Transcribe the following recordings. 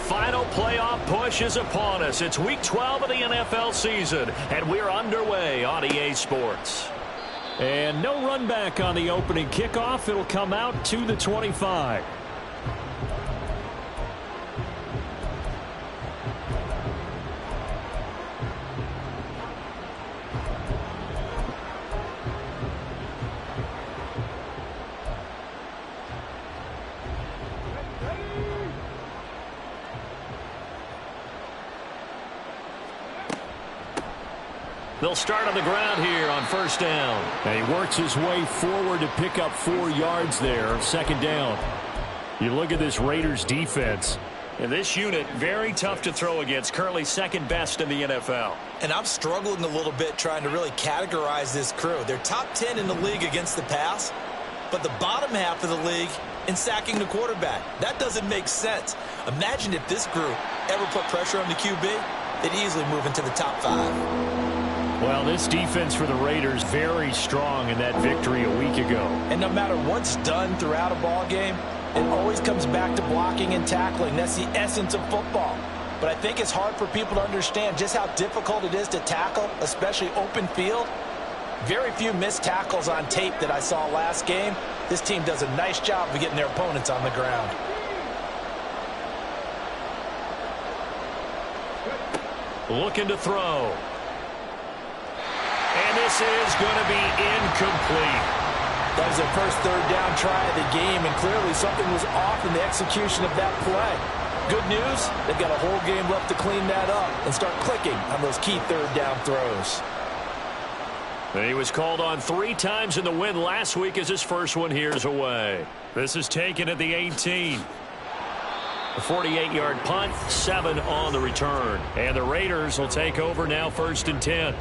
final playoff push is upon us. It's Week 12 of the NFL season, and we're underway on EA Sports. And no run back on the opening kickoff. It'll come out to the 25. They'll start on the ground here on first down. And he works his way forward to pick up 4 yards there, second down. You look at this Raiders defense. And this unit, very tough to throw against, currently second best in the NFL. And I'm struggling a little bit trying to really categorize this crew. They're top 10 in the league against the pass, but the bottom half of the league in sacking the quarterback. That doesn't make sense. Imagine if this group ever put pressure on the QB, they'd easily move into the top 5. Well, this defense for the Raiders very strong in that victory a week ago. And no matter what's done throughout a ball game, it always comes back to blocking and tackling. That's the essence of football. But I think it's hard for people to understand just how difficult it is to tackle, especially open field. Very few missed tackles on tape that I saw last game. This team does a nice job of getting their opponents on the ground. Looking to throw. And this is going to be incomplete. That was their first third down try of the game, and clearly something was off in the execution of that play. Good news, they've got a whole game left to clean that up and start clicking on those key third down throws. And he was called on 3 times in the win last week as his first one here's away. This is taken at the 18. A 48-yard punt, 7 on the return. And the Raiders will take over now first and 10.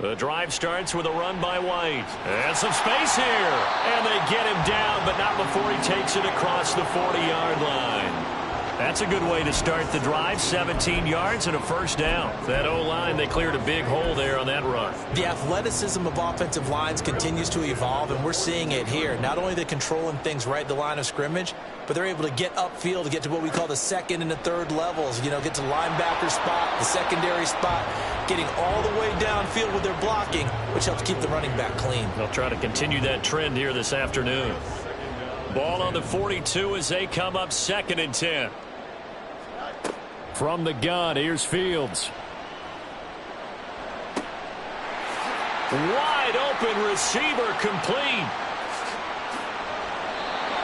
The drive starts with a run by White. And some space here. And they get him down, but not before he takes it across the 40-yard line. That's a good way to start the drive. 17 yards and a first down. That O-line, they cleared a big hole there on that run. The athleticism of offensive lines continues to evolve, and we're seeing it here. Not only are they controlling things right at the line of scrimmage, but they're able to get upfield to get to what we call the second and the third levels. You know, get to linebacker spot, the secondary spot, getting all the way downfield with their blocking, which helps keep the running back clean. They'll try to continue that trend here this afternoon. Ball on the 42 as they come up second and 10. From the gun, here's Fields. Wide open receiver complete.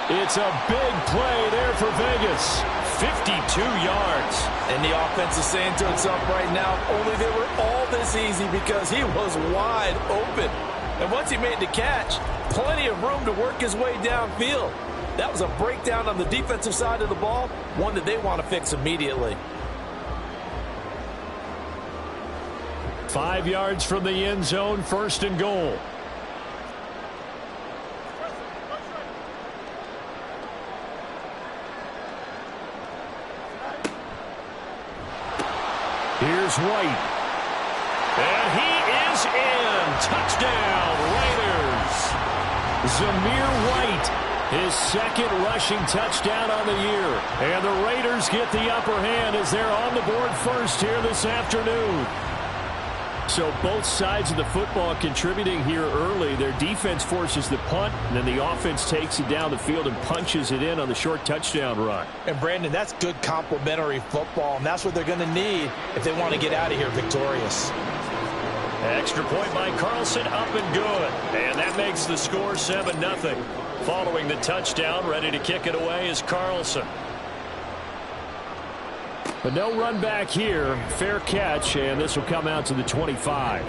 It's a big play there for Vegas. 52 yards. And the offense is saying to itself right now, only they were all this easy because he was wide open. And once he made the catch, plenty of room to work his way downfield. That was a breakdown on the defensive side of the ball, one that they want to fix immediately. 5 yards from the end zone, first and goal. Here's White. And he is in. Touchdown, Raiders. Zamir White, his second rushing touchdown on the year. And the Raiders get the upper hand as they're on the board first here this afternoon. So both sides of the football contributing here early. Their defense forces the punt, and then the offense takes it down the field and punches it in on the short touchdown run. And, Brandon, that's good complementary football, and that's what they're going to need if they want to get out of here victorious. Extra point by Carlson, up and good. And that makes the score 7-0. Following the touchdown, ready to kick it away is Carlson. But no run back here. Fair catch, and this will come out to the 25.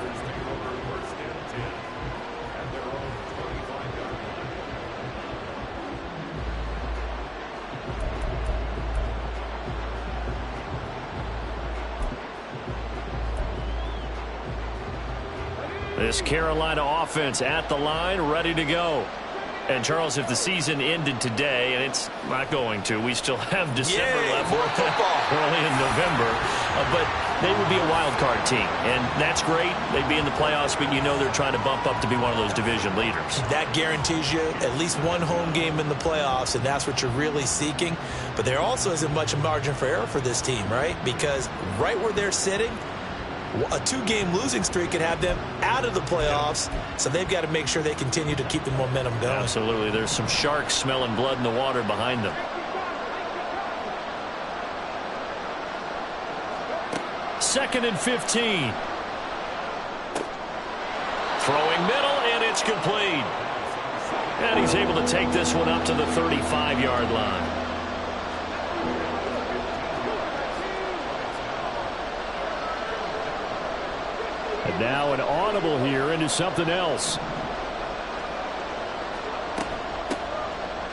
This Carolina offense at the line, ready to go. And, Charles, if the season ended today, and it's not going to, we still have December left. More football. Early in November. But they would be a wild card team, and that's great. They'd be in the playoffs, but you know they're trying to bump up to be one of those division leaders. That guarantees you at least one home game in the playoffs, and that's what you're really seeking. But there also isn't much margin for error for this team, right? Because right where they're sitting, a 2-game losing streak could have them out of the playoffs, so they've got to make sure they continue to keep the momentum going. Absolutely. There's some sharks smelling blood in the water behind them. Second and 15. Throwing middle, and it's complete. And he's able to take this one up to the 35-yard line. And now an audible here into something else.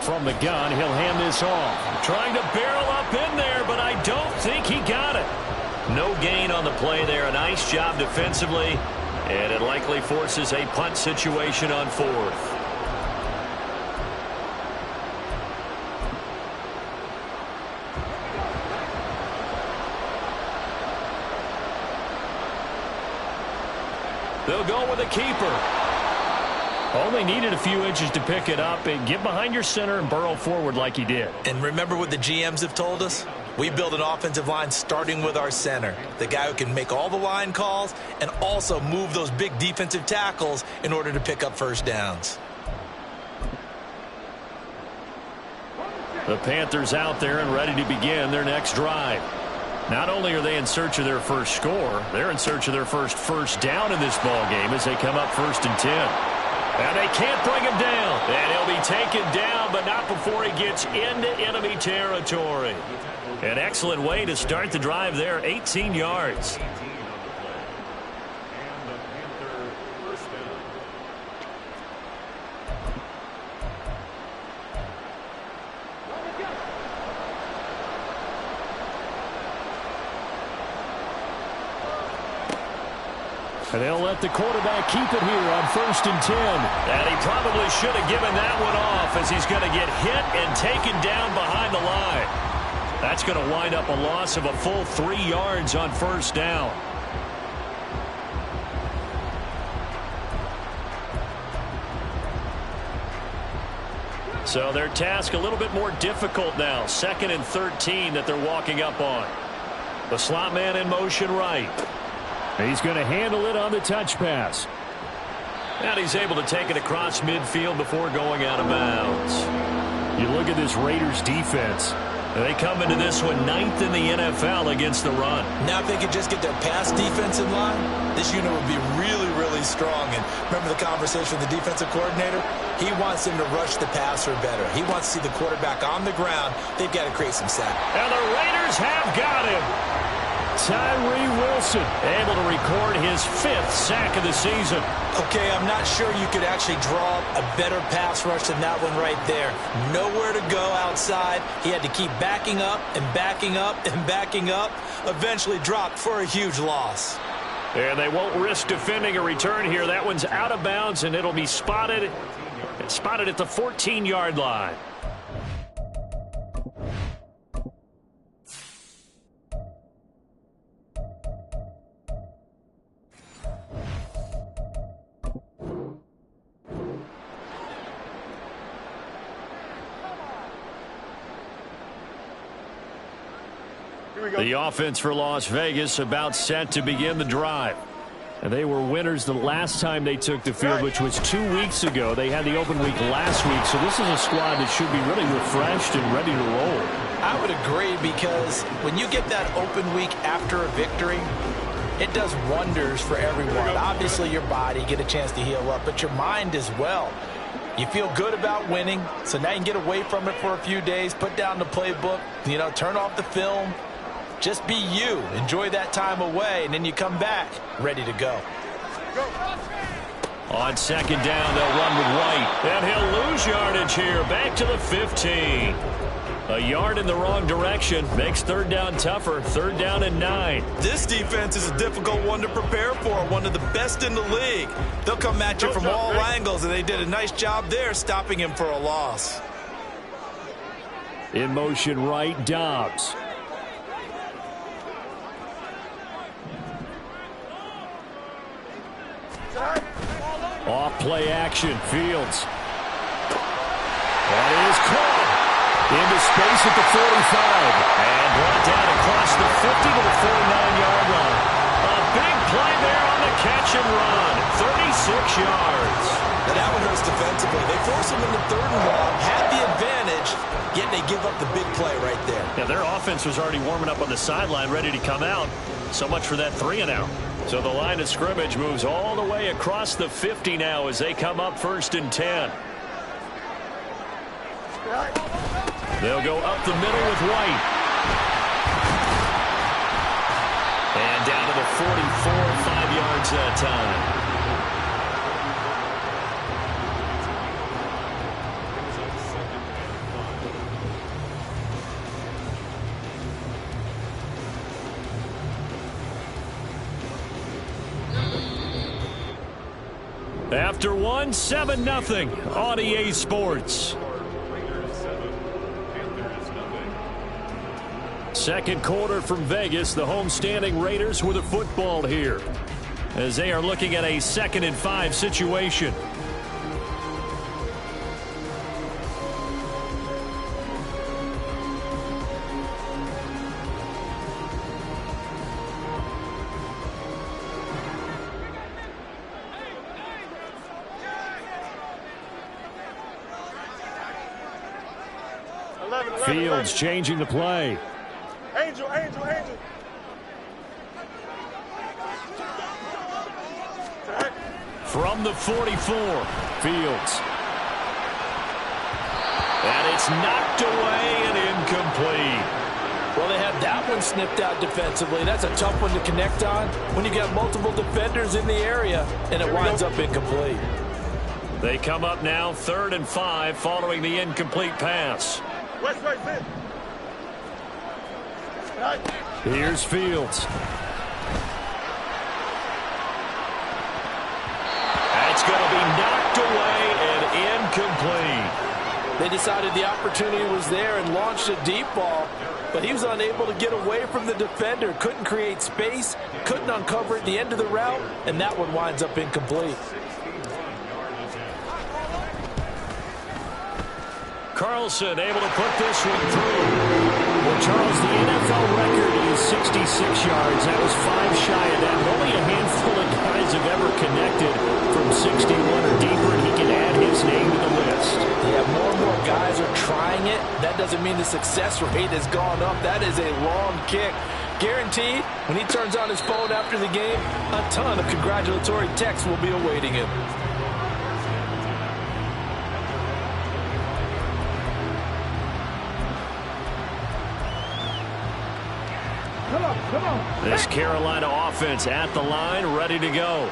From the gun, he'll hand this off. Trying to barrel up in there, but I don't think he got it. No gain on the play there. A nice job defensively, and it likely forces a punt situation on 4th. They'll go with a keeper. Only needed a few inches to pick it up and get behind your center and burrow forward like he did. And remember what the GMs have told us? We build an offensive line starting with our center, the guy who can make all the line calls and also move those big defensive tackles in order to pick up first downs. The Panthers out there and ready to begin their next drive. Not only are they in search of their first score, they're in search of their first down in this ball game as they come up 1st and 10. And they can't bring him down. And he'll be taken down, but not before he gets into enemy territory. An excellent way to start the drive there, 18 yards. And they'll let the quarterback keep it here on 1st and 10. And he probably should have given that one off as he's going to get hit and taken down behind the line. That's going to wind up a loss of a full 3 yards on 1st down. So their task a little bit more difficult now. 2nd and 13 that they're walking up on. The slot man in motion right. He's going to handle it on the touch pass. And he's able to take it across midfield before going out of bounds. You look at this Raiders defense. They come into this one 9th in the NFL against the run. Now if they could just get their pass defense in line, this unit would be really, really strong. And remember the conversation with the defensive coordinator? He wants them to rush the passer better. He wants to see the quarterback on the ground. They've got to create some sacks. And the Raiders have got him. Tyree Wilson able to record his 5th sack of the season. Okay, I'm not sure you could actually draw a better pass rush than that one right there. Nowhere to go outside. He had to keep backing up and backing up and backing up. Eventually dropped for a huge loss. And they won't risk defending a return here. That one's out of bounds, and it'll be spotted at the 14-yard line. The offense for Las Vegas about set to begin the drive. And they were winners the last time they took the field, which was 2 weeks ago. They had the open week last week, so this is a squad that should be really refreshed and ready to roll. I would agree, because when you get that open week after a victory, it does wonders for everyone. Obviously, your body, get a chance to heal up, but your mind as well. You feel good about winning, so now you can get away from it for a few days, put down the playbook, turn off the film. Just be you. Enjoy that time away, and then you come back ready to go. On 2nd down, they'll run with White. And he'll lose yardage here. Back to the 15. A yard in the wrong direction makes 3rd down tougher. 3rd down and 9. This defense is a difficult one to prepare for. One of the best in the league. They'll come at you from all angles, and they did a nice job there stopping him for a loss. In motion right, Dobbs. Off play action, Fields. That is caught. Into space at the 45. And brought down across the 50 to the 49-yard line. A big play there on the catch and run. 36 yards. And that one hurts defensively. They force him into 3rd and long, had the advantage, yet they give up the big play right there. Yeah, their offense was already warming up on the sideline, ready to come out. So much for that 3-and-out. So the line of scrimmage moves all the way across the 50 now as they come up 1st and 10. They'll go up the middle with White. And down to the 44, 5 yards that time. After one, 7-0 on EA Sports. Second quarter from Vegas. The homestanding Raiders with a football here as they are looking at a 2nd and 5 situation. Fields changing the play. Angel. From the 44, Fields. And it's knocked away and incomplete. Well, they have that one snipped out defensively. That's a tough one to connect on when you got multiple defenders in the area, and it winds up incomplete. They come up now 3rd and 5 following the incomplete pass. West, Here's Fields. That's going to be knocked away and incomplete. They decided the opportunity was there and launched a deep ball, but he was unable to get away from the defender. Couldn't create space, couldn't uncover at the end of the route, and that one winds up incomplete. Carlson able to put this one through. Well, Charles, the NFL record is 66 yards. That was 5 shy of that. Only a handful of guys have ever connected from 61 or deeper, and he can add his name to the list. Yeah, more and more guys are trying it. That doesn't mean the success rate has gone up. That is a long kick. Guaranteed, when he turns on his phone after the game, a ton of congratulatory texts will be awaiting him. This Carolina offense at the line, ready to go.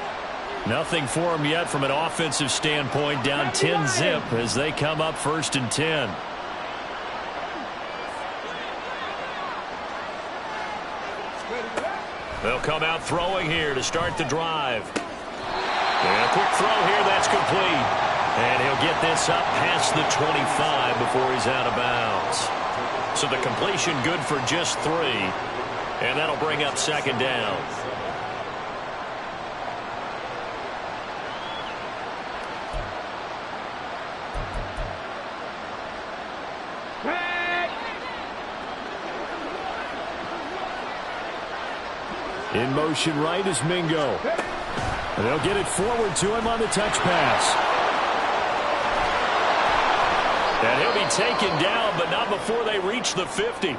Nothing for them yet from an offensive standpoint, down 10-zip as they come up 1st and 10. They'll come out throwing here to start the drive. And a quick throw here, that's complete. And he'll get this up past the 25 before he's out of bounds. So the completion good for just 3. And that'll bring up 2nd down. In motion right is Mingo. And they'll get it forward to him on the touch pass. And he'll be taken down, but not before they reach the 50.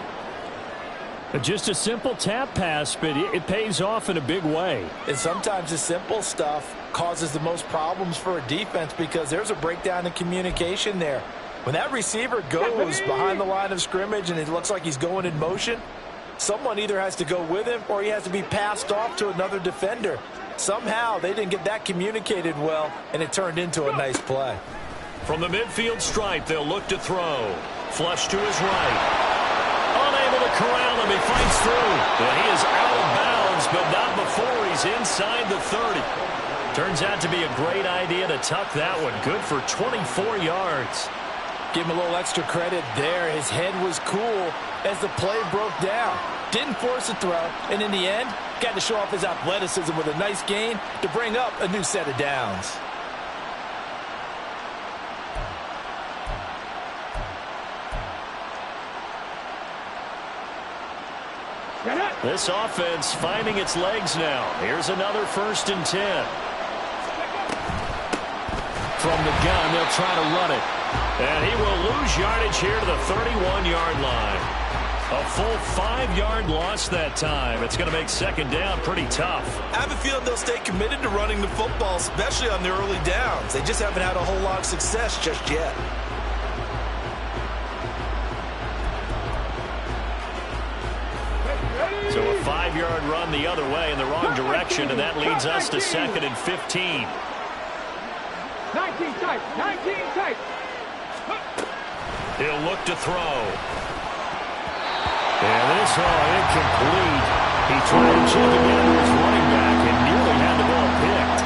Just a simple tap pass, but it pays off in a big way. And sometimes the simple stuff causes the most problems for a defense because there's a breakdown in communication there. When that receiver goes behind the line of scrimmage and it looks like he's going in motion, someone either has to go with him or he has to be passed off to another defender. Somehow they didn't get that communicated well, and it turned into a nice play. From the midfield stripe, they'll look to throw. Flush to his right. Unable to corral him. He fights through. And he is out of bounds but not before he's inside the 30. Turns out to be a great idea to tuck that one. Good for 24 yards. Give him a little extra credit there. His head was cool as the play broke down. Didn't force a throw, and in the end, got to show off his athleticism with a nice gain to bring up a new set of downs. This offense finding its legs now. Here's another 1st and 10. From the gun, they'll try to run it. And he will lose yardage here to the 31-yard line. A full 5-yard loss that time. It's going to make 2nd down pretty tough. I have a feeling they'll stay committed to running the football, especially on the early downs. They just haven't had a whole lot of success just yet. So a 5-yard run the other way in the wrong direction, and that leads us to 2nd and 15. 19 tight, 19 tight. He'll look to throw. And this incomplete. He tried to check again to his running back and nearly had the ball picked.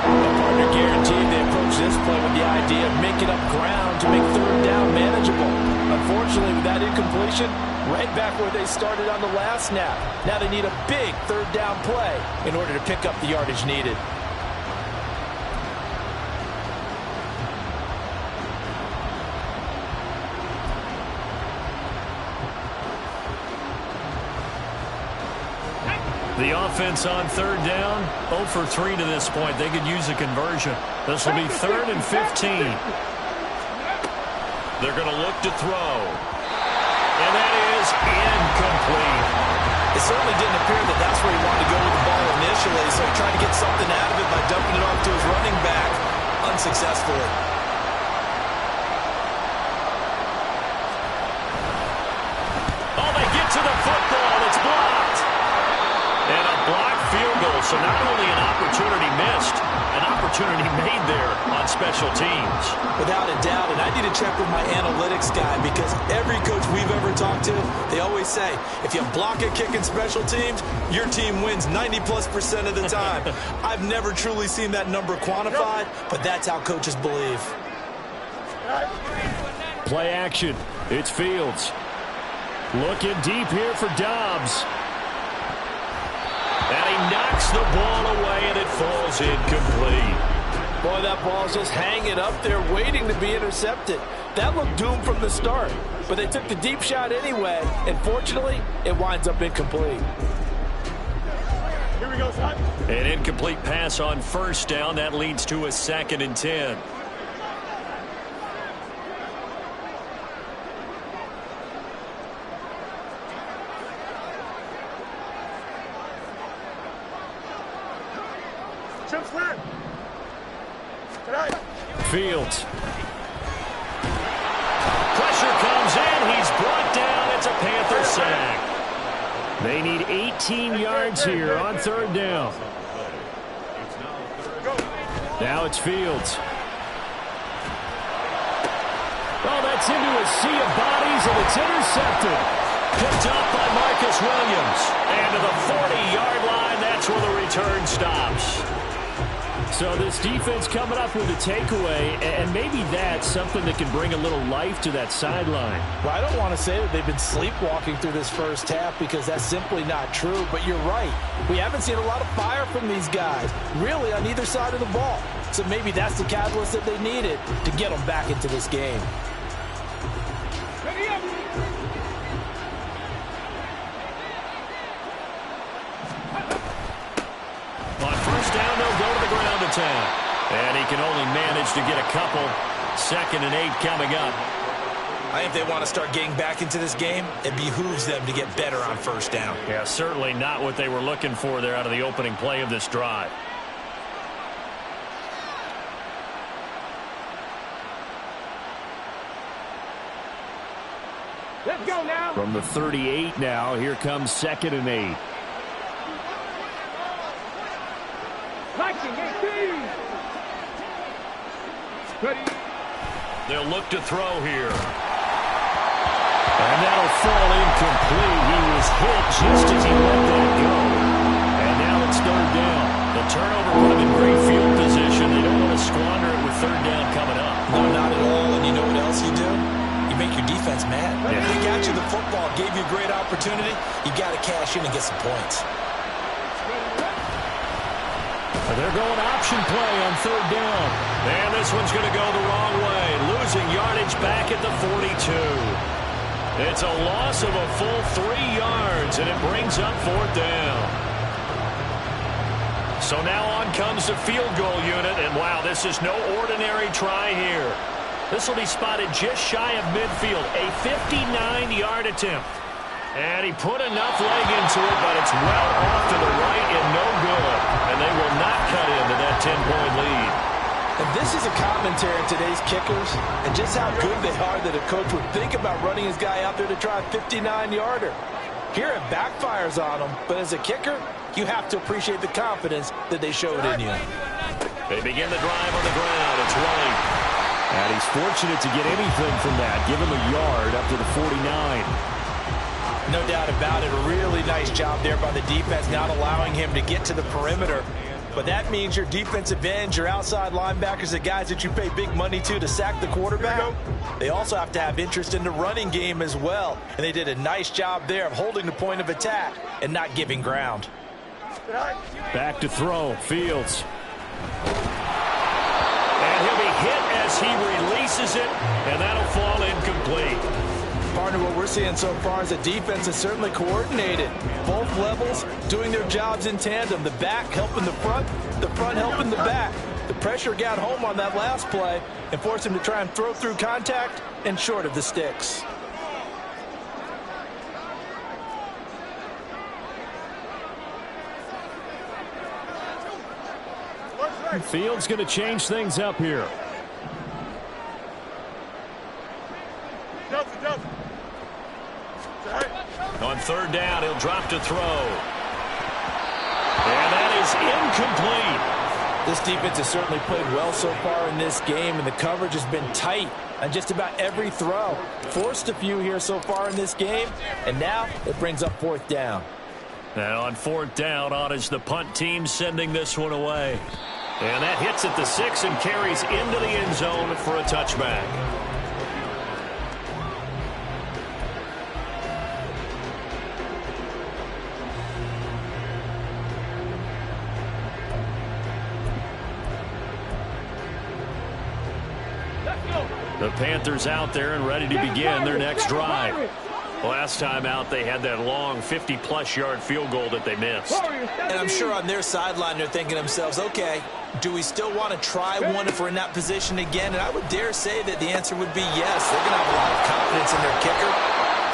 The partner guaranteed they approach this play with the idea of making up ground to make 3rd down manageable. Unfortunately, with that incompletion, right back where they started on the last snap. Now they need a big 3rd down play in order to pick up the yardage needed. The offense on 3rd down, 0 for 3 to this point. They could use a conversion. This will be 3rd and 15. They're going to look to throw. And that is incomplete. It certainly didn't appear that that's where he wanted to go with the ball initially, so he tried to get something out of it by dumping it off to his running back unsuccessfully. Oh, they get to the football. It's blocked. And a blocked field goal, so not only an opportunity missed, an opportunity made there on special teams. Without a doubt, and I need to check with my analytics guy because every coach we've ever talked to, they always say, if you block a kick in special teams, your team wins 90+% of the time. I've never truly seen that number quantified, but that's how coaches believe. Play action. It's Fields. Looking deep here for Dobbs. And he knocks the ball away, and it falls incomplete. Boy, that ball's just hanging up there waiting to be intercepted. That looked doomed from the start, but they took the deep shot anyway, and fortunately, it winds up incomplete. Here we go, son. An incomplete pass on 1st down. That leads to a 2nd and 10. Fields. Pressure comes in. He's brought down. It's a Panther sack. They need 18 yards here on 3rd down. Now it's Fields. Oh, that's into a sea of bodies, and it's intercepted. Picked up by Marcus Williams. And to the 40-yard line, that's where the return stops. So this defense coming up with a takeaway, and maybe that's something that can bring a little life to that sideline. Well, I don't want to say that they've been sleepwalking through this first half because that's simply not true, but you're right. We haven't seen a lot of fire from these guys, really on either side of the ball. So maybe that's the catalyst that they needed to get them back into this game. Ready up. On 1st down, they'll go to the ground attack. And he can only manage to get a couple. 2nd and 8 coming up. I think if they want to start getting back into this game, it behooves them to get better on 1st down. Yeah, certainly not what they were looking for there out of the opening play of this drive. Let's go now. From the 38 now, here comes 2nd and 8. Liking 18. Ready. They'll look to throw here. And that'll fall incomplete. He was hit just as he let that go. turnover put them in great field position. They don't want to squander it with third down coming up. No, not at all. And you know what else you do? You make your defense mad. Yeah. They got you the football, gave you a great opportunity. You got to cash in and get some points. They're going option play on third down. And this one's going to go the wrong way. Losing yardage back at the 42. It's a loss of a full 3 yards, and it brings up fourth down. So now on comes the field goal unit, and wow, this is no ordinary try here. This will be spotted just shy of midfield, a 59-yard attempt. And he put enough leg into it, but it's well off to the right and no good. And they will not cut into that 10-point lead. And this is a commentary on today's kickers and just how good they are that a coach would think about running his guy out there to try a 59-yarder. Here it backfires on him, but as a kicker, you have to appreciate the confidence that they showed in you. They begin the drive on the ground. It's White. And he's fortunate to get anything from that. Give him a yard up to the 49. No doubt about it. A really nice job there by the defense, not allowing him to get to the perimeter. But that means your defensive ends, your outside linebackers, the guys that you pay big money to sack the quarterback, they also have to have interest in the running game as well. And they did a nice job there of holding the point of attack and not giving ground. Back to throw. Fields. And he'll be hit as he releases it, and that'll fall incomplete. Partner, what we're seeing so far is the defense is certainly coordinated. Both levels doing their jobs in tandem. The back helping the front helping the back. The pressure got home on that last play and forced him to try and throw through contact and short of the sticks. Fields going to change things up here. On third down, he'll drop to throw. And that is incomplete. This defense has certainly played well so far in this game, and the coverage has been tight on just about every throw. Forced a few here so far in this game, and now it brings up fourth down. Now on fourth down, on is the punt team sending this one away. And that hits at the 6 and carries into the end zone for a touchback. The Panthers out there and ready to begin their next drive. Last time out, they had that long 50-plus yard field goal that they missed. And I'm sure on their sideline they're thinking to themselves, okay, do we still want to try one if we're in that position again? And I would dare say that the answer would be yes. They're going to have a lot of confidence in their kicker.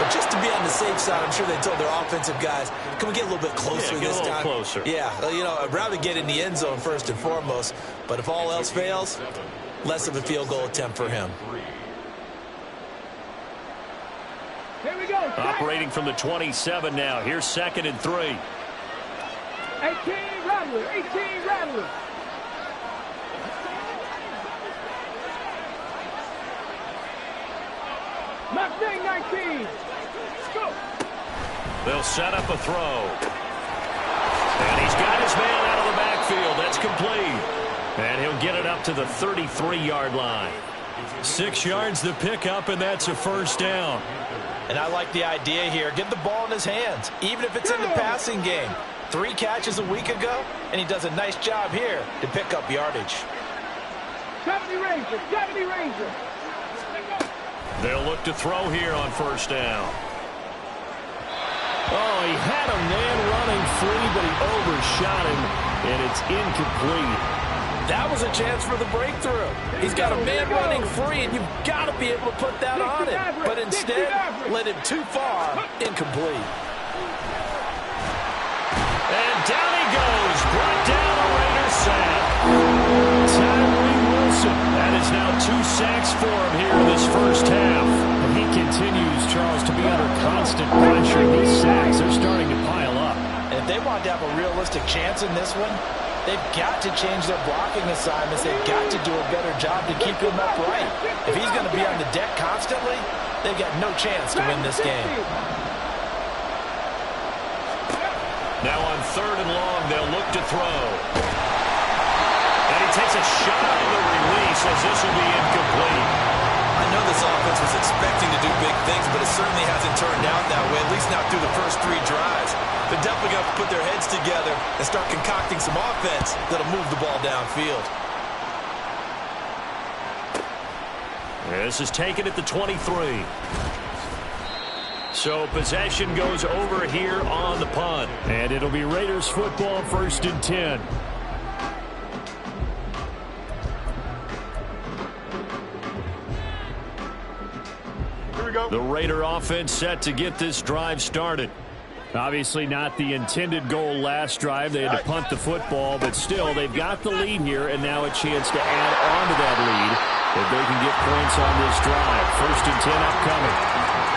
But just to be on the safe side, I'm sure they told their offensive guys, can we get a little bit closer this time? Closer. Yeah, you know, I'd rather get in the end zone first and foremost. But if all else fails, less of a field goal attempt for him. Here we go. Operating from the 27 now. Here's 2nd and 3. 18 Rattler. 18 Rattler. Mustang 19. Go. They'll set up a throw. And he's got his man out of the backfield. That's complete. And he'll get it up to the 33-yard line. 6 yards to pick up, and that's a first down. And I like the idea here. Get the ball in his hands, even if it's in the passing game. 3 catches a week ago, and he does a nice job here to pick up yardage. 70 Ranger. 70 Ranger. They'll look to throw here on first down. Oh, he had a man running free, but he overshot him, and it's incomplete. That was a chance for the breakthrough. He's got a man running free, and you've got to be able to put that on him. But instead, led him too far, incomplete. And down he goes. Brought down a Raiders sack. Tyree Wilson. That is now 2 sacks for him here in this first half. And he continues, Charles, to be under constant pressure. These sacks are starting to pile up. And if they want to have a realistic chance in this one, they've got to change their blocking assignments. They've got to do a better job to keep him upright. If he's going to be on the deck constantly, they've got no chance to win this game. Now on 3rd and long, they'll look to throw. Has a shot on the release as this will be incomplete. I know this offense was expecting to do big things, but it certainly hasn't turned out that way, at least not through the first 3 drives. They're definitely going to put their heads together and start concocting some offense that'll move the ball downfield. This is taken at the 23. So possession goes over here on the punt. And it'll be Raiders football, 1st and 10. Here we go. The Raider offense set to get this drive started. Obviously not the intended goal last drive. They had to punt the football, but still they've got the lead here and now a chance to add on to that lead if they can get points on this drive. 1st and 10 upcoming.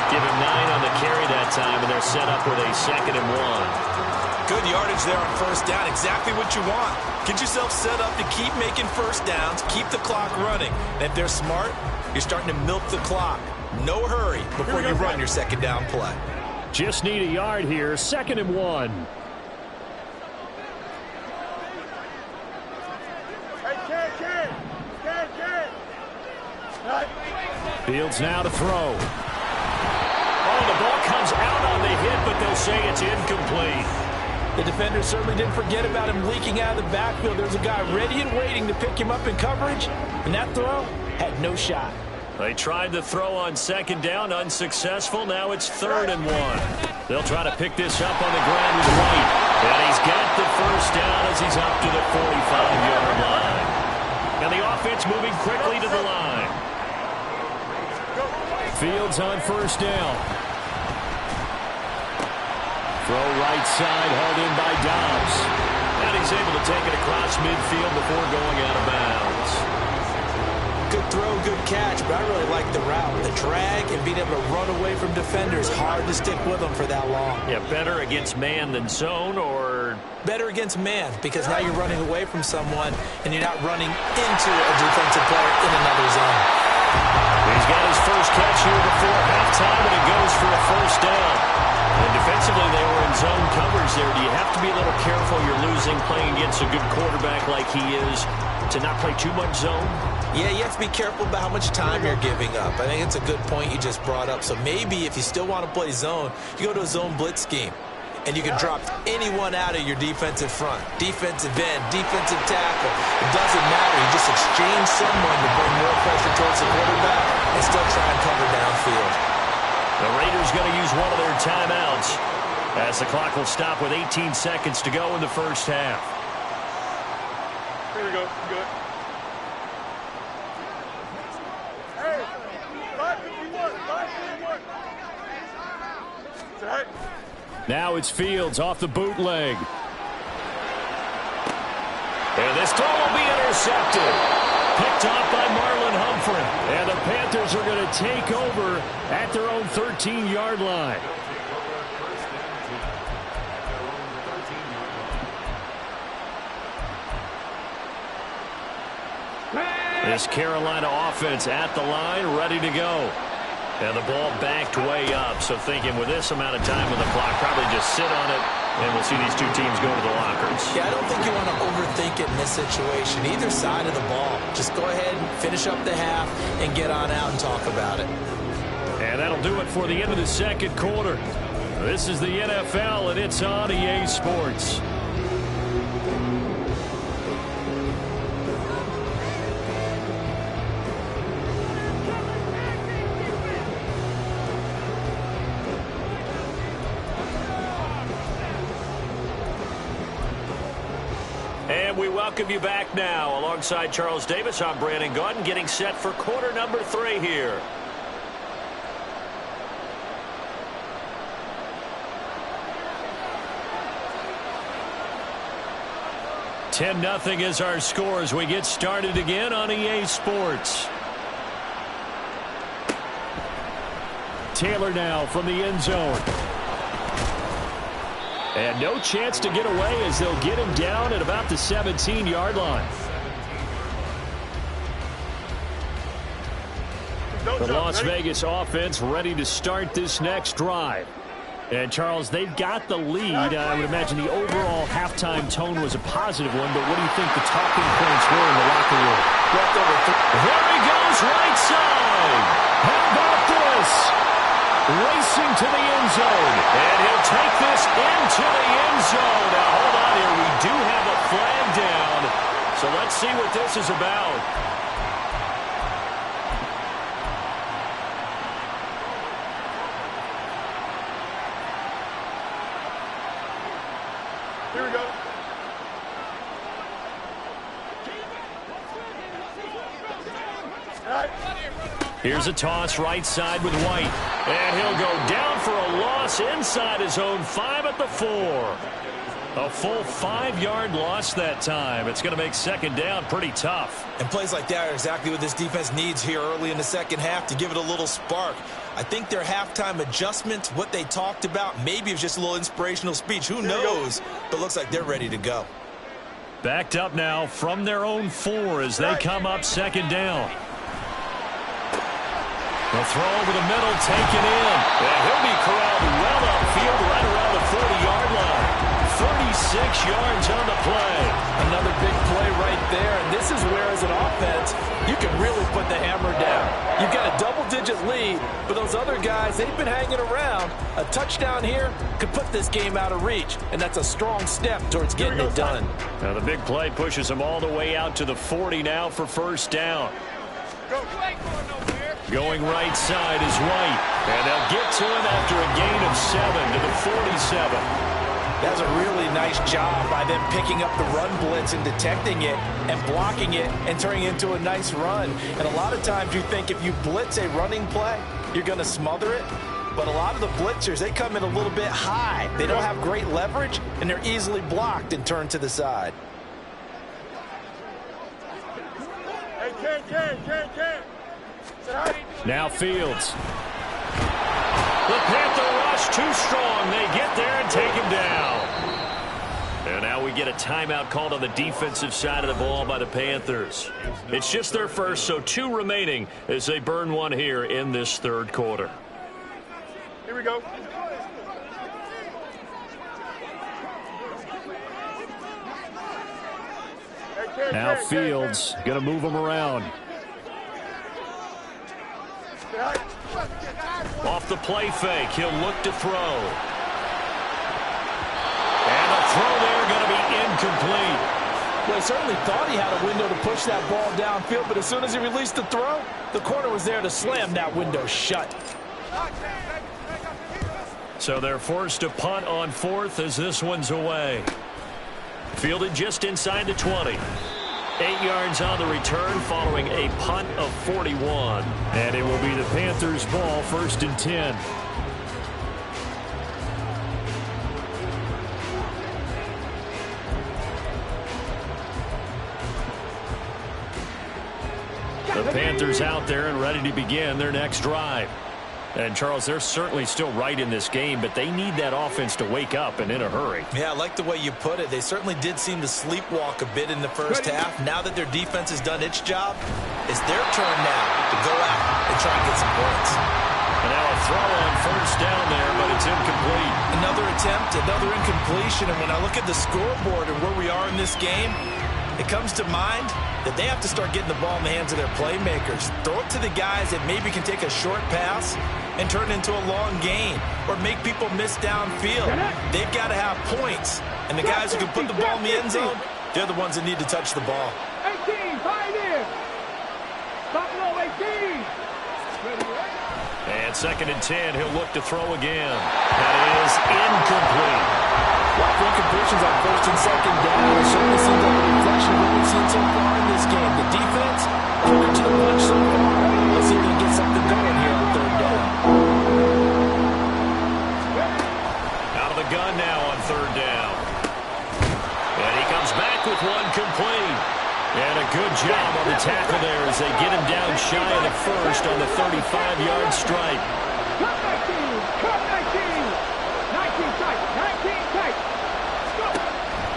Give him 9 on the carry that time, and they're set up with a 2nd and 1. Good yardage there on 1st down. Exactly what you want. Get yourself set up to keep making 1st downs, keep the clock running. And if they're smart, you're starting to milk the clock. No hurry before you run your 2nd down play. Just need a yard here. 2nd and 1. Fields now to throw. Oh, the ball comes out on the hit, but they'll say it's incomplete. The defender certainly didn't forget about him leaking out of the backfield. There's a guy ready and waiting to pick him up in coverage, and that throw had no shot. They tried the throw on 2nd down, unsuccessful. Now it's 3rd and 1. They'll try to pick this up on the ground with White. And he's got the 1st down as he's up to the 45-yard line. And the offense moving quickly to the line. Fields on 1st down. Throw right side, hauled in by Dobbs. And he's able to take it across midfield before going out of bounds. Good throw, good catch, but I really like the route. The drag and being able to run away from defenders. Hard to stick with them for that long. Yeah, better against man than zone, or better against man, because now you're running away from someone and you're not running into a defensive player in another zone. He's got his first catch here before halftime, and it goes for a 1st down. And defensively, they were in zone coverage there. Do you have to be a little careful? You're losing playing against a good quarterback like he is to not play too much zone? Yeah, you have to be careful about how much time you're giving up. I think it's a good point you just brought up. So maybe if you still want to play zone, you go to a zone blitz scheme. And you can drop anyone out of your defensive front. Defensive end, defensive tackle. It doesn't matter. You just exchange someone to bring more pressure towards the quarterback and still try and cover downfield. The Raiders going to use one of their timeouts as the clock will stop with 18 seconds to go in the 1st half. Here we go. Good. Hey, 551. 551. Set. Now it's Fields off the bootleg. And this throw will be intercepted. Picked off by Marlon Humphrey. And the Panthers are going to take over at their own 13-yard line. This Carolina offense at the line, ready to go. And the ball backed way up. So thinking with this amount of time on the clock, probably just sit on it, and we'll see these two teams go to the lockers. Yeah, I don't think you want to overthink it in this situation. Either side of the ball. Just go ahead and finish up the half and get on out and talk about it. And that'll do it for the end of the 2nd quarter. This is the NFL, and it's on EA Sports. And we welcome you back now. Alongside Charles Davis, I'm Brandon Gaudin, getting set for quarter number 3 here. $10-0 is our score as we get started again on EA Sports. Taylor now from the end zone. And no chance to get away as they'll get him down at about the 17-yard line. The Las Vegas offense ready to start this next drive. And, Charles, they've got the lead. I would imagine the overall halftime tone was a positive one, but what do you think the talking points were in the locker room? There he goes, right side. How about this? Racing to the end zone. And he'll take this into the end zone. Now, hold on here. We do have a flag down. So let's see what this is about. Here we go. Here's a toss right side with White. And he'll go down for a loss inside his own 5 at the 4. A full 5-yard loss that time. It's going to make second down pretty tough. And plays like that are exactly what this defense needs here early in the second half to give it a little spark. I think their halftime adjustment, what they talked about, maybe it was just a little inspirational speech. Who knows? But looks like they're ready to go. Backed up now from their own 4 as they come up second down. The throw over the middle, taken in. And he'll be corralled well upfield right around the 40-yard line. 36 yards on the play. Another big play right there. And this is where, as an offense, you can really put the hammer down. You've got a double-digit lead, but those other guys, they've been hanging around. A touchdown here could put this game out of reach, and that's a strong step towards getting it done. Now the big play pushes them all the way out to the 40 now for first down. Going right side is White. And they'll get to him after a gain of 7 to the 47. That's a really nice job by them picking up the run blitz and detecting it and blocking it and turning it into a nice run. And a lot of times you think if you blitz a running play, you're going to smother it. But a lot of the blitzers, they come in a little bit high. They don't have great leverage, and they're easily blocked and turned to the side. Hey, Ken. Now Fields. The Panther rush too strong. They get there and take him down. And now we get a timeout called on the defensive side of the ball by the Panthers. It's just their first, so 2 remaining as they burn one here in this third quarter. Here we go. Now Fields going to move him around. Off the play fake, he'll look to throw. And the throw there going to be incomplete. Well, he certainly thought he had a window to push that ball downfield, but as soon as he released the throw, the corner was there to slam that window shut. So they're forced to punt on 4th as this one's away. Fielded just inside the 20. 8 yards on the return following a punt of 41. And it will be the Panthers' ball, 1st and 10. The Panthers out there and ready to begin their next drive. And, Charles, they're certainly still right in this game, but they need that offense to wake up and in a hurry. Yeah, I like the way you put it. They certainly did seem to sleepwalk a bit in the first half. Now that their defense has done its job, it's their turn now to go out and try and get some points. And now a throw on first down there, but it's incomplete. Another attempt, another incompletion. And when I look at the scoreboard and where we are in this game, it comes to mind that they have to start getting the ball in the hands of their playmakers. Throw it to the guys that maybe can take a short pass and turn it into a long gain or make people miss downfield. They've got to have points. And the guys who can put the ball in the end zone, they're the ones that need to touch the ball. 18, find in. Stop low, 18. And 2nd and 10, he'll look to throw again. That is incomplete. Like incompletions on 1st and 2nd down, it certainly seems like a reflection of what we've seen so far in this game. The defense put it to the punch so far. Let's see if we can get something going here on 3rd down. Out of the gun now on 3rd down. And he comes back with one complete. And a good job on the tackle there as they get him down shy of the 1st on the 35-yard strike. Cut 19, cut 19. 19 tight, 19 tight. Go.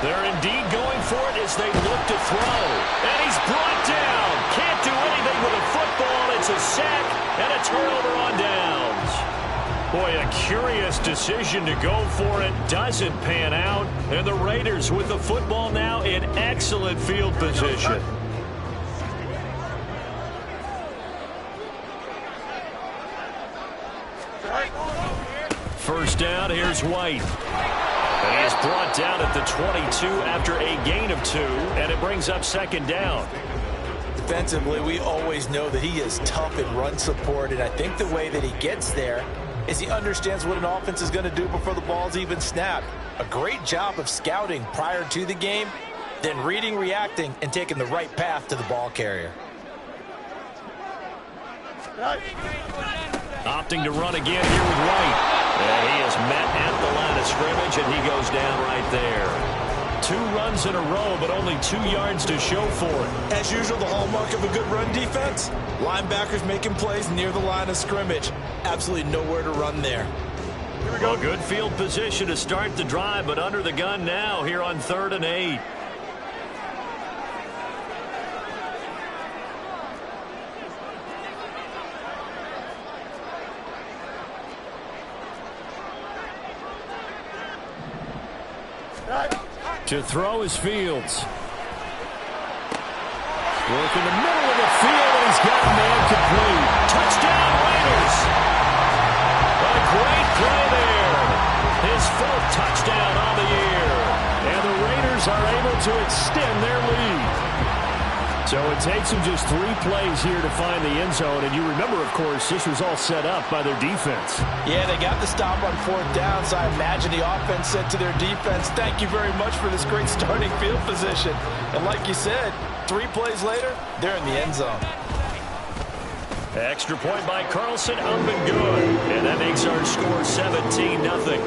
They're indeed going for it as they look to throw. And he's brought down. Can't do anything with a football. It's a sack and a turnover on downs. Boy, a curious decision to go for it. Doesn't pan out. And the Raiders with the football now in excellent field position. First down, here's White. And he is brought down at the 22 after a gain of 2. And it brings up second down. Defensively, we always know that he is tough in run support. And I think the way that he gets there is he understands what an offense is going to do before the ball's even snapped. A great job of scouting prior to the game, then reading, reacting, and taking the right path to the ball carrier. Opting to run again here with White. And he is met at the line of scrimmage, and he goes down right there. 2 runs in a row, but only 2 yards to show for it. As usual, the hallmark of a good run defense, linebackers making plays near the line of scrimmage. Absolutely nowhere to run there. Well, good field position to start the drive, but under the gun now here on 3rd and 8. To throw is Fields. Work in the middle of the field, and he's got a man complete. Touchdown, Raiders! A great play there. His 4th touchdown on the year. And the Raiders are able to extend their lead. So it takes them just 3 plays here to find the end zone. And you remember, of course, this was all set up by their defense. Yeah, they got the stop on 4th down, so I imagine the offense said to their defense, thank you very much for this great starting field position. And like you said, 3 plays later, they're in the end zone. Extra point by Carlson, up and good. And that makes our score 17-0.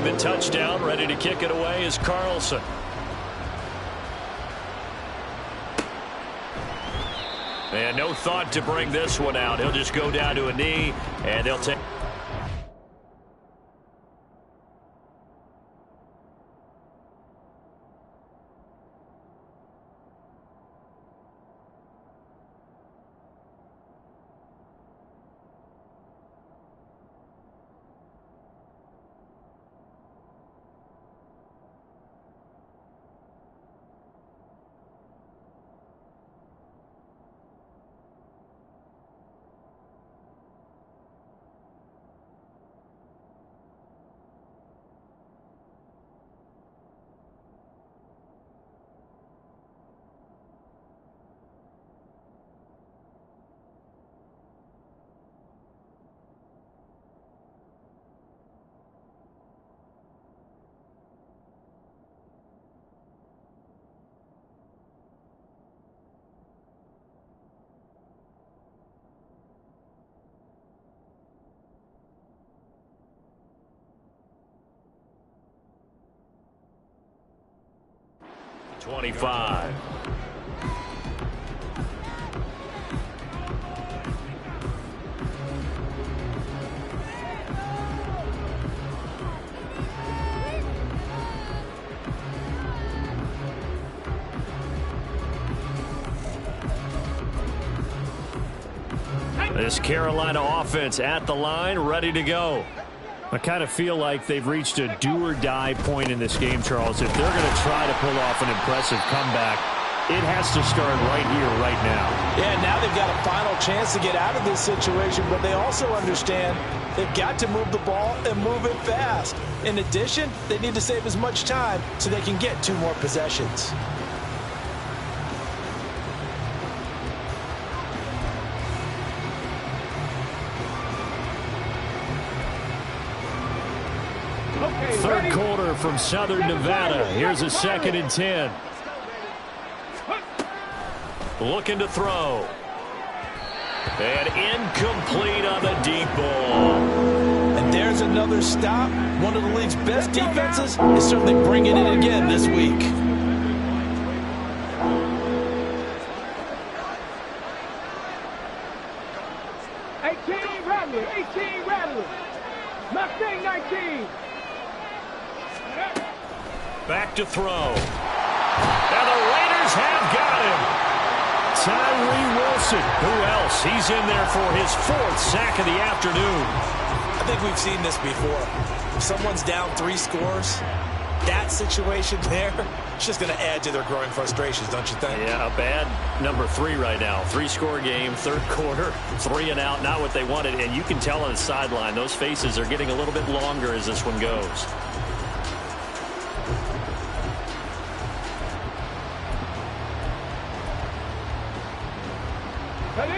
The touchdown, ready to kick it away is Carlson. And no thought to bring this one out. He'll just go down to a knee, and they'll take. $25. This Carolina offense at the line, ready to go. I kind of feel like they've reached a do-or-die point in this game, Charles. If they're going to try to pull off an impressive comeback, it has to start right here, right now. Yeah, now they've got a final chance to get out of this situation, but they also understand they've got to move the ball and move it fast. In addition, they need to save as much time so they can get 2 more possessions. Third quarter from Southern Nevada. Here's a 2nd and 10. Looking to throw. And incomplete on the deep ball. And there's another stop. One of the league's best defenses is certainly bringing it again this week. Back to throw. And the Raiders have got him. Tyree Wilson. Who else? He's in there for his 4th sack of the afternoon. I think we've seen this before. If someone's down 3 scores, that situation there, it's just going to add to their growing frustrations, don't you think? Yeah, a bad number 3 right now. 3-score game, 3rd quarter, 3 and out, not what they wanted. And you can tell on the sideline, those faces are getting a little bit longer as this one goes.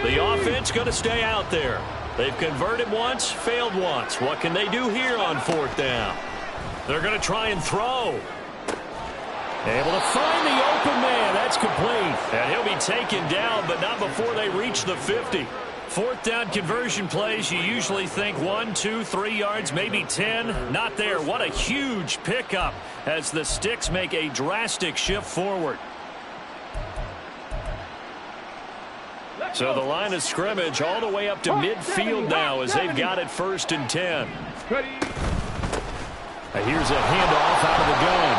The offense going to stay out there. They've converted once, failed once. What can they do here on 4th down? They're going to try and throw. Able to find the open man. That's complete. And he'll be taken down, but not before they reach the 50. 4th down conversion plays, you usually think 1, 2, 3 yards, maybe 10. Not there. What a huge pickup as the Sticks make a drastic shift forward. So the line of scrimmage all the way up to midfield now as they've got it 1st and 10. Here's a handoff out of the gun.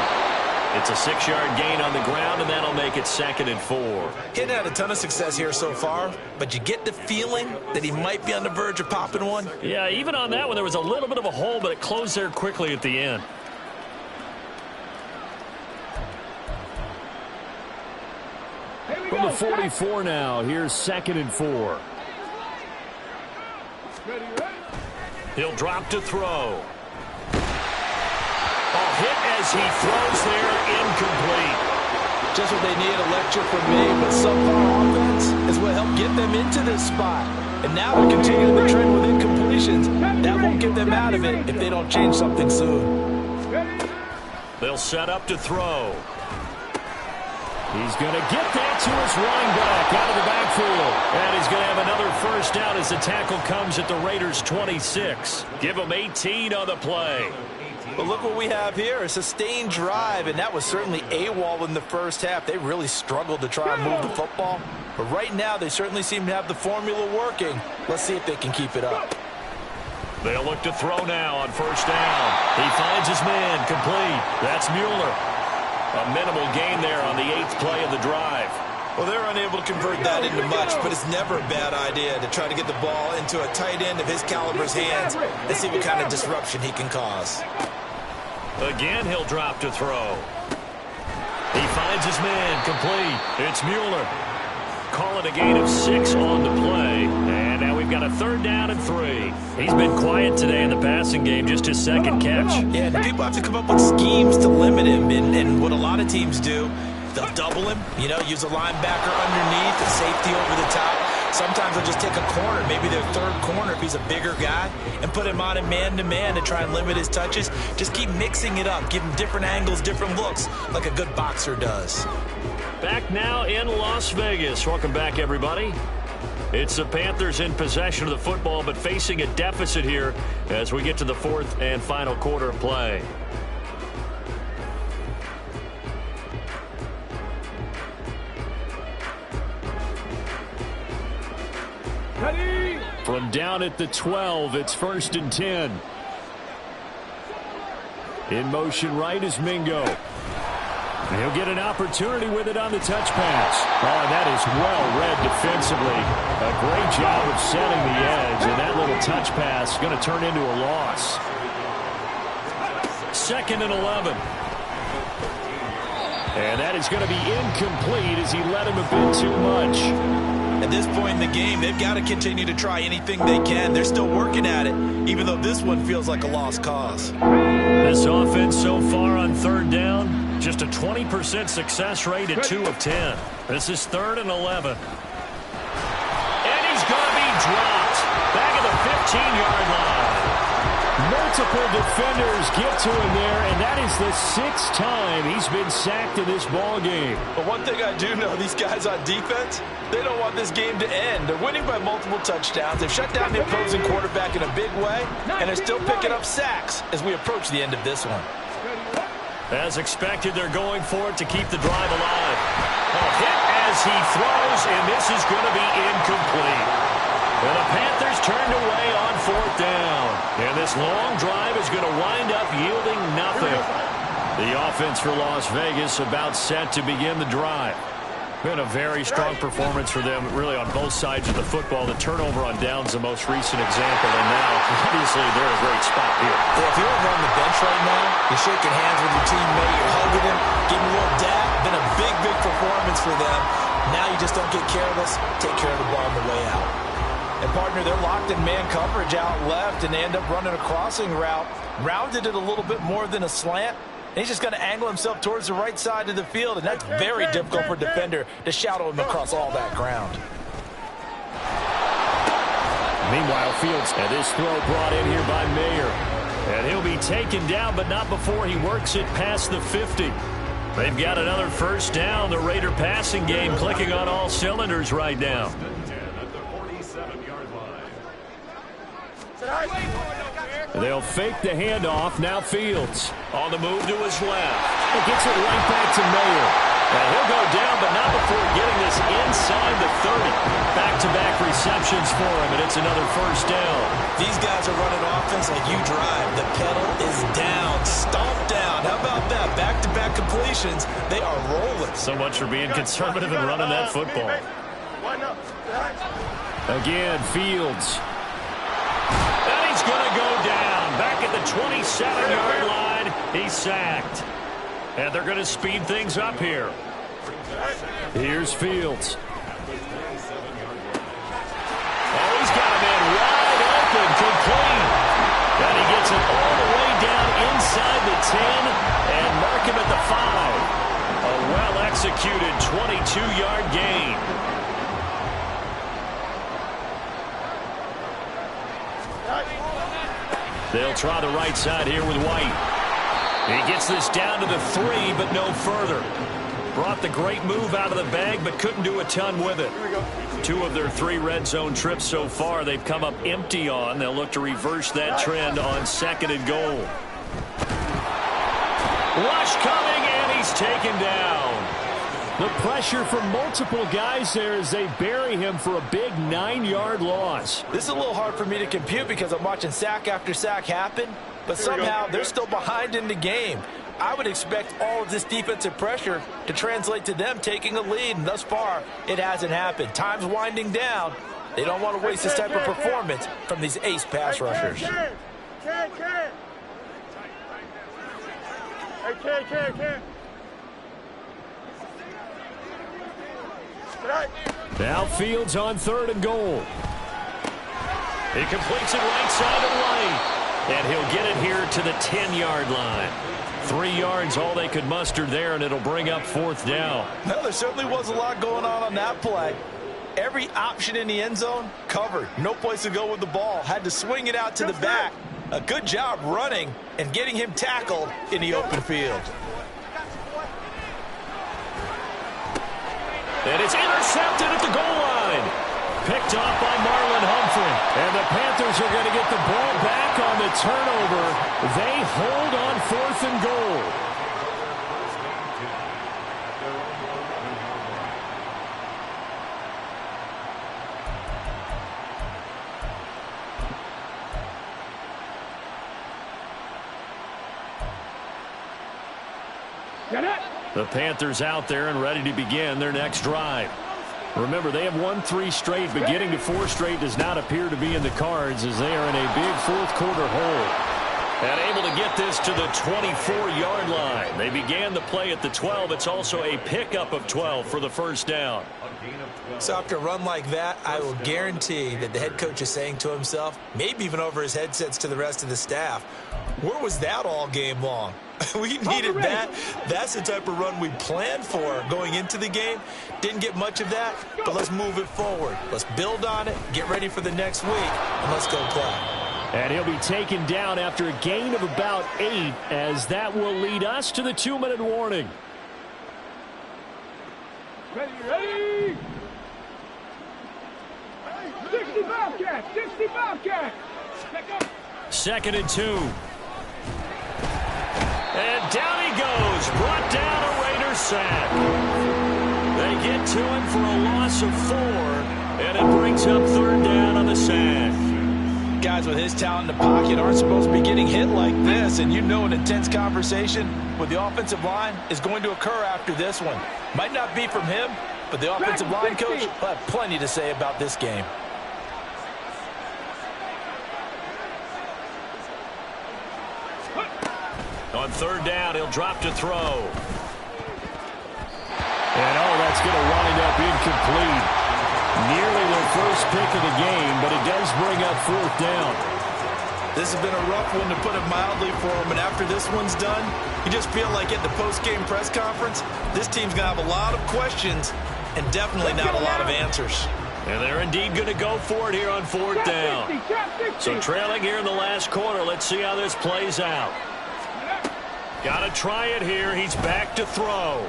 It's a 6-yard gain on the ground, and that'll make it 2nd and 4. He hadn't had a ton of success here so far, but you get the feeling that he might be on the verge of popping one. Yeah, even on that one, there was a little bit of a hole, but it closed there quickly at the end. From the 44 now, here's 2nd and 4. He'll drop to throw. Hit as he throws there, incomplete. Just what they need, a lecture from me, but subpar offense is what helped get them into this spot. And now they're continuing the trend with incompletions. That won't get them out of it if they don't change something soon. They'll set up to throw. He's going to get that to his running back out of the backfield. And he's going to have another 1st down as the tackle comes at the Raiders' 26. Give them 18 on the play. But look what we have here, a sustained drive, and that was certainly AWOL in the 1st half. They really struggled to try and move the football. But right now, they certainly seem to have the formula working. Let's see if they can keep it up. They'll look to throw now on 1st down. He finds his man, complete. That's Mueller. A minimal gain there on the 8th play of the drive. Well, they're unable to convert that into much, but it's never a bad idea to try to get the ball into a tight end of his caliber's hands and see what kind of disruption he can cause. Again, he'll drop to throw. He finds his man, complete. It's Mueller. Call it a gain of 6 on the play. And now we've got a 3rd down and 3. He's been quiet today in the passing game, just his 2nd catch. Yeah, and people have to come up with schemes to limit him. And what a lot of teams do, they'll double him, use a linebacker underneath, a safety over the top. Sometimes they'll just take a corner, maybe their 3rd corner if he's a bigger guy, and put him on a man-to-man to try and limit his touches. Just keep mixing it up, give him different angles, different looks, like a good boxer does. Back now in Las Vegas. Welcome back, everybody. It's the Panthers in possession of the football, but facing a deficit here as we get to the 4th and final quarter of play. From down at the 12, it's 1st and 10. In motion right is Mingo. He'll get an opportunity with it on the touch pass. Oh, and that is well read defensively. A great job of setting the edge, and that little touch pass is going to turn into a loss. 2nd and 11. And that is going to be incomplete as he let him a bit too much. At this point in the game, they've got to continue to try anything they can. They're still working at it, even though this one feels like a lost cause. This offense so far on 3rd down, just a 20% success rate at 2 of 10. This is 3rd and 11. And he's going to be dropped back at the 15-yard line. Multiple defenders get to him there, and that is the 6th time he's been sacked in this ball game. But one thing I do know, these guys on defense, they don't want this game to end. They're winning by multiple touchdowns. They've shut down the opposing quarterback in a big way, and they're still picking up sacks as we approach the end of this one. As expected, they're going for it to keep the drive alive. A hit as he throws, and this is going to be incomplete. And the Panthers turned away on 4th down. And this long drive is going to wind up yielding nothing. The offense for Las Vegas about set to begin the drive. Been a very strong performance for them, really, on both sides of the football. The turnover on downs, the most recent example, and now, obviously, they're in a great spot here. Well, if you're over on the bench right now, you're shaking hands with your teammate, you're hugging him, giving a little dap. Been a big, big performance for them. Now you just don't get careless. Take care of the ball on the way out. And, partner, they're locked in man coverage out left, and they end up running a crossing route. Rounded it a little bit more than a slant. And he's just going to angle himself towards the right side of the field, and that's very difficult for a defender to shadow him across all that ground. Meanwhile, Fields, and this throw brought in here by Mayer. And he'll be taken down, but not before he works it past the 50. They've got another first down. The Raider passing game clicking on all cylinders right now. They'll fake the handoff. Now Fields On the move to his left. It gets it right back to Mayer. And he'll go down, but not before getting this inside the 30. Back-to-back receptions for him, and it's another first down. These guys are running offense like you drive. The pedal is down, stomped down. How about that? Back-to-back completions. They are rolling. So much for being conservative and running that football. Again, Fields. And he's going to go down. Back at the 27-yard line. He's sacked. And they're going to speed things up here. Here's Fields. Oh, he's got a man wide open, complete. And he gets it all the way down inside the 10 and mark him at the 5. A well-executed 22-yard gain. They'll try the right side here with White. He gets this down to the 3, but no further. Brought the great move out of the bag, but couldn't do a ton with it. 2 of their 3 red zone trips so far, they've come up empty on. They'll look to reverse that trend on 2nd and goal. Rush coming, and he's taken down. The pressure from multiple guys there as they bury him for a big 9-yard loss. This is a little hard for me to compute because I'm watching sack after sack happen, but somehow they're still behind in the game. I would expect all of this defensive pressure to translate to them taking a lead, and thus far, it hasn't happened. Time's winding down. They don't want to waste this type of performance from these ace pass rushers. Now Fields on 3rd and goal. He completes it right side of right. And he'll get it here to the 10-yard line. 3 yards, all they could muster there, and it'll bring up 4th down. Well, there certainly was a lot going on that play. Every option in the end zone covered. No place to go with the ball. Had to swing it out to the back. A good job running and getting him tackled in the open field. And it's intercepted at the goal line. Picked off by Marlon Humphrey. And the Panthers are going to get the ball back on the turnover. They hold on 4th and goal. The Panthers out there and ready to begin their next drive. Remember, they have won 3 straight, but getting to 4 straight does not appear to be in the cards as they are in a big 4th quarter hole. And able to get this to the 24-yard line. They began the play at the 12. It's also a pickup of 12 for the first down. So after a run like that, I will guarantee that the head coach is saying to himself, maybe even over his headsets to the rest of the staff, where was that all game long? We needed that. That's the type of run we planned for going into the game. Didn't get much of that, but let's move it forward. Let's build on it, get ready for the next week, and let's go play. And he'll be taken down after a gain of about 8, as that will lead us to the 2-minute warning. Ready? 60 Bobcats! 60 Bobcats! 2nd and 2. And down he goes. Brought down a Raider sack. They get to him for a loss of 4. And it brings up 3rd down on the sack. Guys with his talent in the pocket aren't supposed to be getting hit like this, and you know an intense conversation with the offensive line is going to occur after this one. Might not be from him, but the offensive line coach will have plenty to say about this game. On third down, he'll drop to throw. And that's going to wind up incomplete. Nearly their first pick of the game, but it does bring up fourth down. This has been a rough one, to put it mildly, for them. And after this one's done, you just feel like at the post-game press conference, this team's going to have a lot of questions and definitely not a lot of answers. And they're indeed going to go for it here on fourth down. So trailing here in the last quarter. Let's see how this plays out. Got to try it here. He's back to throw.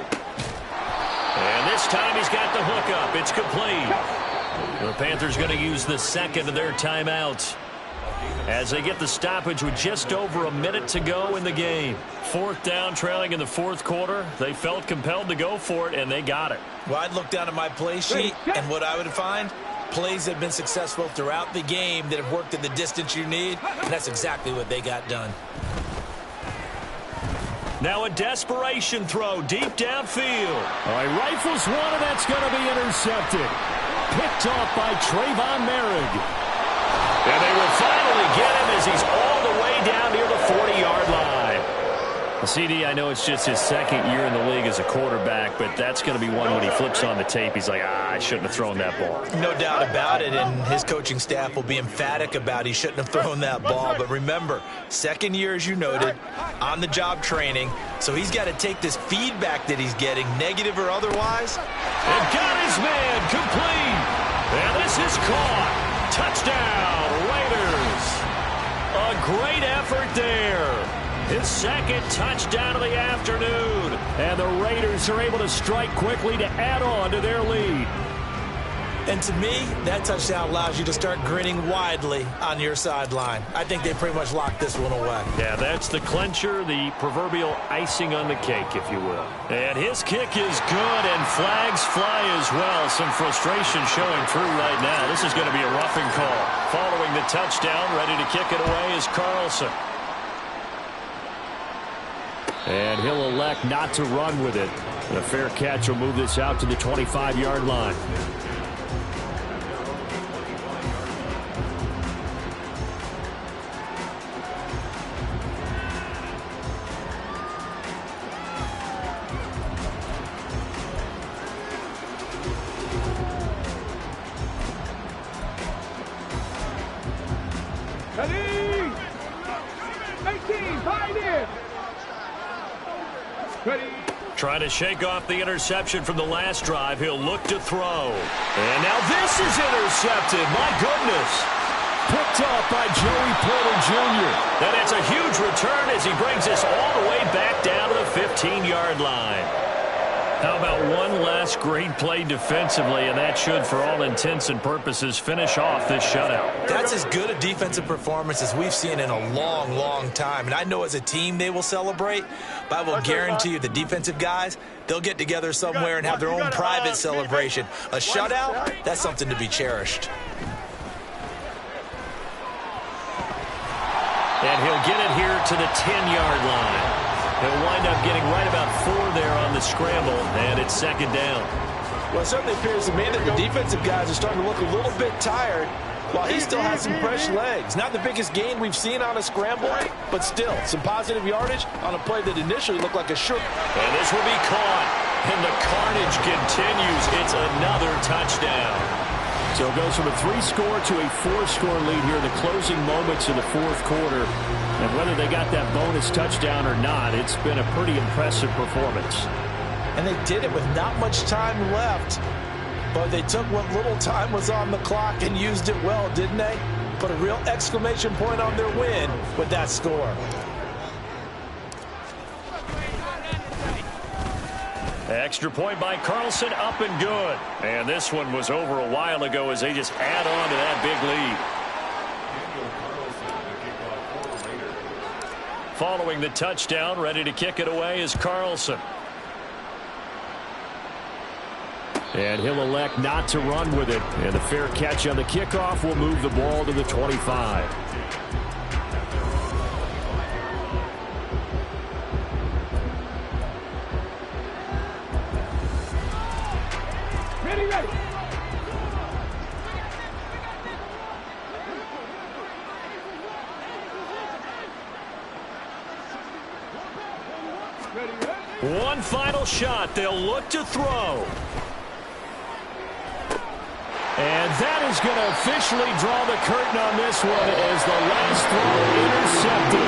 And this time he's got the hook up. It's complete. The Panthers going to use the second of their timeouts as they get the stoppage with just over a minute to go in the game. Fourth down, trailing in the fourth quarter. They felt compelled to go for it, and they got it. Well, I'd look down at my play sheet, and what I would find, plays that have been successful throughout the game that have worked in the distance you need, and that's exactly what they got done. Now a desperation throw deep downfield. All right, rifles one, and that's going to be intercepted. Picked off by Trayvon Merrick. And they will finally get him as he's all the way down near the 40-yard line. CD, I know it's just his second year in the league as a quarterback, but that's going to be one when he flips on the tape. He's like, I shouldn't have thrown that ball. No doubt about it, and his coaching staff will be emphatic about he shouldn't have thrown that ball. But remember, second year, as you noted, on-the-job training, so he's got to take this feedback that he's getting, negative or otherwise. And got his man complete. And this is caught. Touchdown, Raiders. A great effort there. His second touchdown of the afternoon. And the Raiders are able to strike quickly to add on to their lead. And to me, that touchdown allows you to start grinning widely on your sideline. I think they pretty much locked this one away. Yeah, that's the clincher, the proverbial icing on the cake, if you will. And his kick is good, and flags fly as well. Some frustration showing through right now. This is going to be a roughing call. Following the touchdown, ready to kick it away is Carlson. And he'll elect not to run with it. And a fair catch will move this out to the 25-yard line. Ready? 18, Pioneer. Ready. Trying to shake off the interception from the last drive. He'll look to throw. And now this is intercepted. My goodness. Picked off by Joey Porter Jr. And it's a huge return as he brings us all the way back down to the 15-yard line. How about one last great play defensively, and that should, for all intents and purposes, finish off this shutout. That's as good a defensive performance as we've seen in a long, long time. And I know as a team they will celebrate, but I will guarantee you the defensive guys, they'll get together somewhere and have their own private celebration. A shutout, that's something to be cherished. And he'll get it here to the 10-yard line. He'll wind up getting right about 4 there on the scramble, and it's second down. Well, it certainly appears to me that the defensive guys are starting to look a little bit tired while he still has some fresh legs. Not the biggest gain we've seen on a scramble, but still some positive yardage on a play that initially looked like a short. And this will be caught, and the carnage continues. It's another touchdown. So it goes from a 3-score to a 4-score lead here in the closing moments of the fourth quarter. And whether they got that bonus touchdown or not, it's been a pretty impressive performance. And they did it with not much time left. But they took what little time was on the clock and used it well, didn't they? Put a real exclamation point on their win with that score. Extra point by Carlson, up and good. And this one was over a while ago as they just add on to that big lead. Following the touchdown, ready to kick it away is Carlson. And he'll elect not to run with it. And the fair catch on the kickoff will move the ball to the 25. Ready, ready. One final shot. They'll look to throw. And that is going to officially draw the curtain on this one as the last throw intercepted.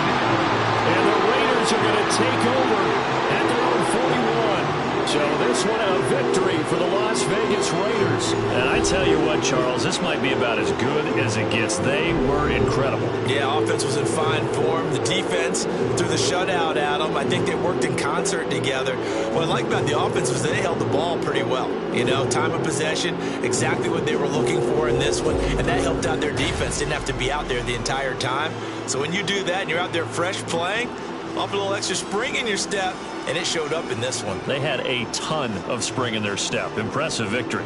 And the Raiders are going to take over at their own 41. So this one a victory for the Las Vegas Raiders. And I tell you what, Charles, this might be about as good as it gets. They were incredible. Yeah, offense was in fine form. The defense threw the shutout at them. I think they worked in concert together. What I like about the offense was they held the ball pretty well. You know, time of possession, exactly what they were looking for in this one. And that helped out their defense. Didn't have to be out there the entire time. So when you do that and you're out there fresh playing, off a little extra spring in your step, and it showed up in this one. They had a ton of spring in their step. Impressive victory.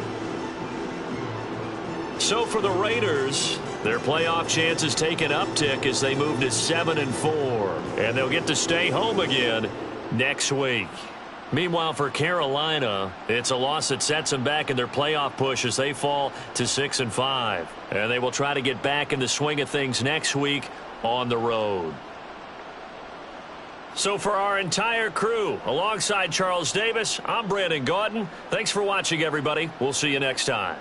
So for the Raiders, their playoff chances take an uptick as they move to 7-4. And they'll get to stay home again next week. Meanwhile, for Carolina, it's a loss that sets them back in their playoff push as they fall to 6-5. And they will try to get back in the swing of things next week on the road. So for our entire crew, alongside Charles Davis, I'm Brandon Gaudin. Thanks for watching, everybody. We'll see you next time.